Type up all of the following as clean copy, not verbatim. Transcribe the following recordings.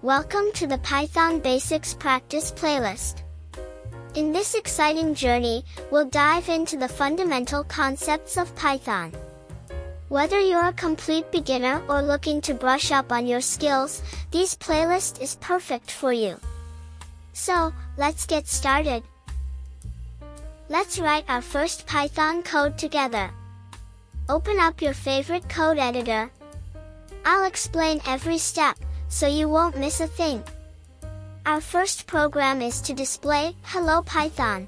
Welcome to the Python Basics Practice playlist. In this exciting journey, we'll dive into the fundamental concepts of Python. Whether you're a complete beginner or looking to brush up on your skills, this playlist is perfect for you. So, let's get started. Let's write our first Python code together. Open up your favorite code editor. I'll explain every step, so you won't miss a thing. Our first program is to display Hello Python.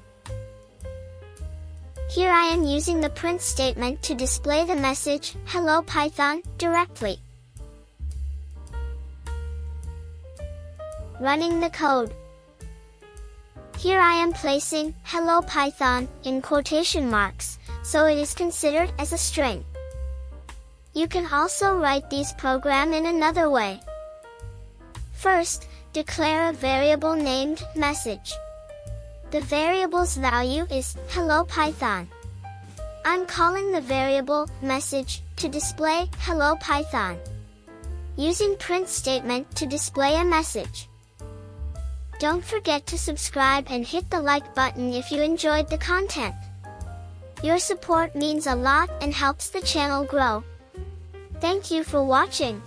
Here I am using the print statement to display the message Hello Python directly. Running the code. Here I am placing Hello Python in quotation marks, so it is considered as a string. You can also write this program in another way. First, declare a variable named message. The variable's value is Hello Python. I'm calling the variable message to display Hello Python. Using print statement to display a message. Don't forget to subscribe and hit the like button if you enjoyed the content. Your support means a lot and helps the channel grow. Thank you for watching.